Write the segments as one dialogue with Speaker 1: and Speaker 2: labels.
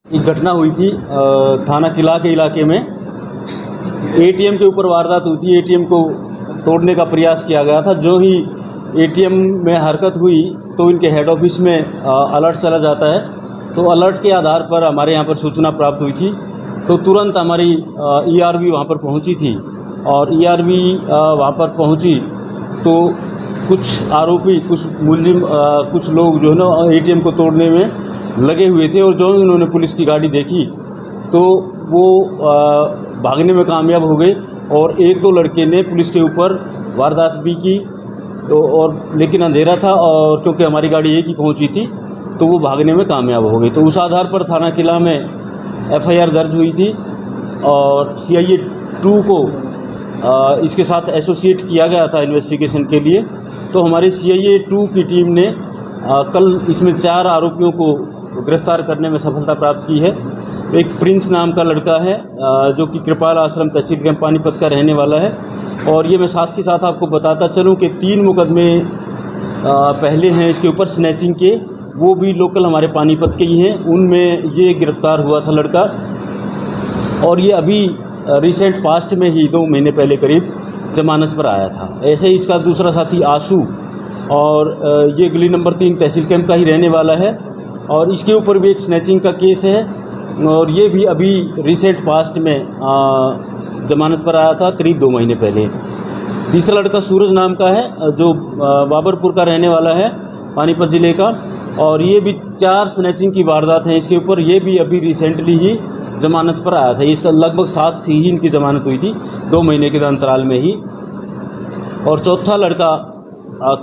Speaker 1: एक घटना हुई थी थाना किला के इलाके में। एटीएम के ऊपर वारदात हुई थी। एटीएम को तोड़ने का प्रयास किया गया था। जो ही एटीएम में हरकत हुई तो इनके हेड ऑफिस में अलर्ट चला जाता है। तो अलर्ट के आधार पर हमारे यहाँ पर सूचना प्राप्त हुई थी। तो तुरंत हमारी ईआरबी वहाँ पर पहुँची थी और ईआरबी वहाँ पर पहुँची तो कुछ आरोपी, कुछ मुलजिम, कुछ लोग जो है ना एटीएम को तोड़ने में लगे हुए थे। और जो उन्होंने पुलिस की गाड़ी देखी तो वो भागने में कामयाब हो गए और एक दो लड़के ने पुलिस के ऊपर वारदात भी की। तो और लेकिन अंधेरा था और क्योंकि हमारी गाड़ी एक ही पहुंची थी तो वो भागने में कामयाब हो गए। तो उस आधार पर थाना किला में एफआईआर दर्ज हुई थी और CIA 2 को इसके साथ एसोसिएट किया गया था इन्वेस्टिगेशन के लिए। तो हमारी CIA 2 की टीम ने कल इसमें 4 आरोपियों को गिरफ्तार करने में सफलता प्राप्त की है। एक प्रिंस नाम का लड़का है जो कि कृपाल आश्रम तहसील कैंप पानीपत का रहने वाला है। और ये मैं साथ के साथ आपको बताता चलूँ कि 3 मुकदमे पहले हैं इसके ऊपर स्नैचिंग के, वो भी लोकल हमारे पानीपत के ही हैं। उनमें ये गिरफ्तार हुआ था लड़का और ये अभी रिसेंट पास्ट में ही 2 महीने पहले करीब जमानत पर आया था। ऐसे ही इसका दूसरा साथी आशू और ये गली नंबर 3 तहसील कैंप का ही रहने वाला है और इसके ऊपर भी एक स्नैचिंग का केस है और ये भी अभी रिसेंट पास्ट में जमानत पर आया था करीब 2 महीने पहले। तीसरा लड़का सूरज नाम का है जो बाबरपुर का रहने वाला है, पानीपत ज़िले का। और ये भी 4 स्नैचिंग की वारदात हैं इसके ऊपर। ये भी अभी रिसेंटली ही जमानत पर आया था। ये लगभग 7 से ही इनकी जमानत हुई थी 2 महीने के अंतराल में ही। और चौथा लड़का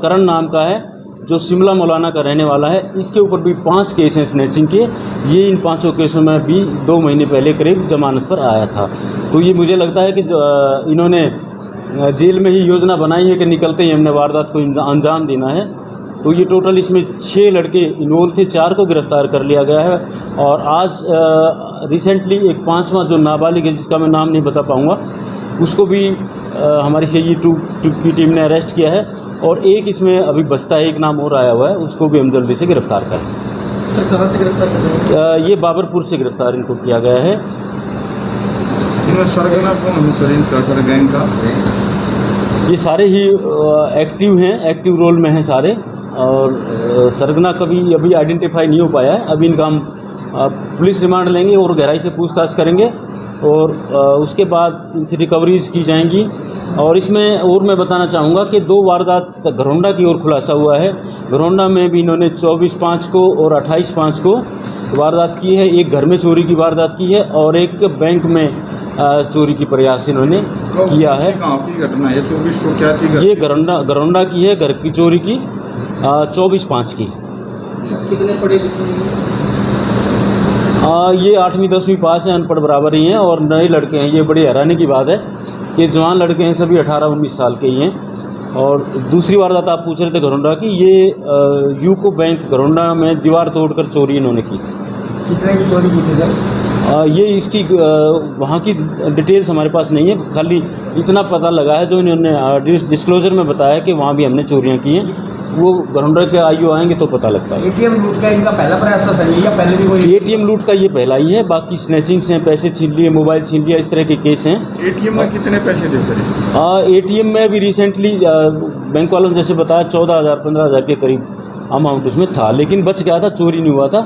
Speaker 1: करण नाम का है जो शिमला मौलाना का रहने वाला है। इसके ऊपर भी 5 केस हैं स्नैचिंग के। ये इन 5 केसों में भी 2 महीने पहले करीब जमानत पर आया था। तो ये मुझे लगता है कि इन्होंने जेल में ही योजना बनाई है कि निकलते ही हमने वारदात को अंजाम देना है। तो ये टोटल इसमें 6 लड़के इन्वॉल्व थे, 4 को गिरफ्तार कर लिया गया है। और आज रिसेंटली एक 5वां जो नाबालिग है जिसका मैं नाम नहीं बता पाऊँगा उसको भी हमारी CIA 2 की टीम ने अरेस्ट किया है। और एक इसमें अभी बचता है, एक नाम और आया हुआ है, उसको भी हम जल्दी से गिरफ्तार करें।
Speaker 2: सर कहाँ से गिरफ्तार कर रहे हैं?
Speaker 1: ये बाबरपुर से गिरफ्तार इनको किया गया है।
Speaker 2: सरगना कौन है सर इनका, सर गैंग का?
Speaker 1: ये सारे ही एक्टिव हैं, एक्टिव रोल में हैं सारे। और सरगना कभी अभी आइडेंटिफाई नहीं हो पाया है। अभी इनका हम पुलिस रिमांड लेंगे और गहराई से पूछताछ करेंगे और उसके बाद इनसे रिकवरीज की जाएंगी। और इसमें और मैं बताना चाहूँगा कि 2 वारदात घरौंडा की ओर खुलासा हुआ है। घरौंडा में भी इन्होंने 24/5 को और 28/5 को वारदात की है। एक घर में चोरी की वारदात की है और एक बैंक में चोरी की प्रयास इन्होंने किया है।
Speaker 2: कहाँ की घटना है? 24 को क्या थी?
Speaker 1: ये घरौंडा की है, घर की चोरी की 24/5 की।
Speaker 2: कितने पढ़े लिखे हैं?
Speaker 1: ये 8वीं 10वीं पास हैं, अनपढ़ बराबर ही हैं और नए लड़के हैं। ये बड़ी हैरानी की बात है कि जवान लड़के हैं, सभी 18-19 साल के ही हैं। और दूसरी वारदात आप पूछ रहे थे घरौंडा की, ये यूको बैंक घरौंडा में दीवार तोड़कर चोरी इन्होंने की थी।
Speaker 2: कितने की चोरी की थी सर?
Speaker 1: ये इसकी वहाँ की डिटेल्स हमारे पास नहीं है, खाली इतना पता लगा है जो इन्होंने डिस्क्लोजर में बताया कि वहाँ भी हमने चोरियाँ की हैं। वो घरौंडा के आईओ आएंगे तो पता लगता है।
Speaker 2: एटीएम लूट का इनका पहला प्रयास था सर या पहले भी कोई?
Speaker 1: एटीएम लूट का ये पहला ही है। बाकी स्नैचिंग्स हैं, पैसे छीन लिए, मोबाइल छीन लिया, इस तरह के केस हैं।
Speaker 2: एटीएम में कितने पैसे थे सर?
Speaker 1: एटीएम में भी रिसेंटली बैंक वालों ने जैसे बताया 14,000-15,000 के करीब अमाउंट उसमें था, लेकिन बच गया था, चोरी नहीं हुआ था।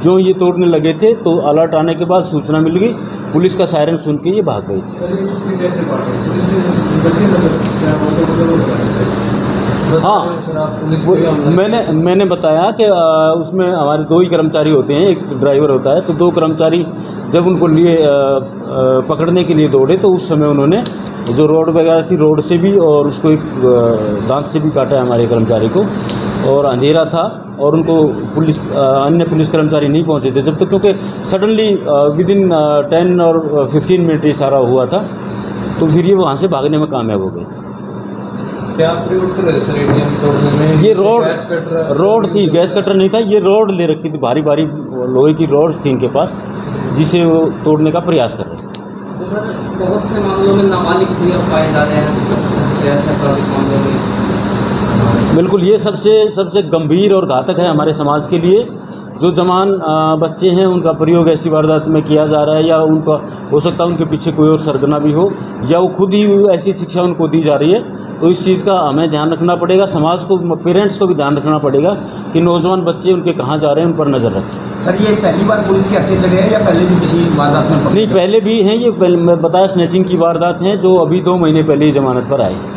Speaker 1: जो ये तोड़ने लगे थे तो अलर्ट आने के बाद सूचना मिल गई, पुलिस का सायरन सुन के ये भाग गए थे। हाँ, मैंने बताया कि उसमें हमारे 2 ही कर्मचारी होते हैं, एक ड्राइवर होता है। तो 2 कर्मचारी जब उनको लिए पकड़ने के लिए दौड़े तो उस समय उन्होंने जो रोड वगैरह थी, रोड से भी और उसको एक दांत से भी काटा है हमारे कर्मचारी को। और अंधेरा था और उनको अन्य पुलिस कर्मचारी नहीं पहुंचे थे जब तक, क्योंकि सडनली विदिन 10 और 15 मिनट ये सारा हुआ था। तो फिर ये वहाँ से भागने में कामयाब हो गए थे।
Speaker 2: क्या प्रयोग कर रहे सर एटीएम तोड़ने में?
Speaker 1: ये रोड थी, गैस कटर नहीं था। ये रोड ले रखी थी, भारी भारी लोहे की रोड्स थी इनके पास, जिसे वो तोड़ने का प्रयास कर रहे थे।
Speaker 3: सर बहुत से मामलों में नाबालिग भी अब पाए जा रहे हैं, ऐसे मामलों में
Speaker 1: बिल्कुल ये सबसे गंभीर और घातक है हमारे समाज के लिए जो जवान बच्चे हैं उनका प्रयोग ऐसी वारदात में किया जा रहा है, या उनका हो सकता है उनके पीछे कोई और सरगना भी हो, या वो खुद ही ऐसी शिक्षा उनको दी जा रही है। तो इस चीज़ का हमें ध्यान रखना पड़ेगा, समाज को, पेरेंट्स को भी ध्यान रखना पड़ेगा कि नौजवान बच्चे उनके कहाँ जा रहे हैं, उन पर नज़र रखें।
Speaker 4: सर ये पहली बार पुलिस के हत्थे चढ़े हैं या पहले भी किसी वारदात में?
Speaker 1: नहीं, पहले भी हैं, ये मैं बताया स्नैचिंग की वारदात हैं जो अभी 2 महीने पहले ही जमानत पर आए।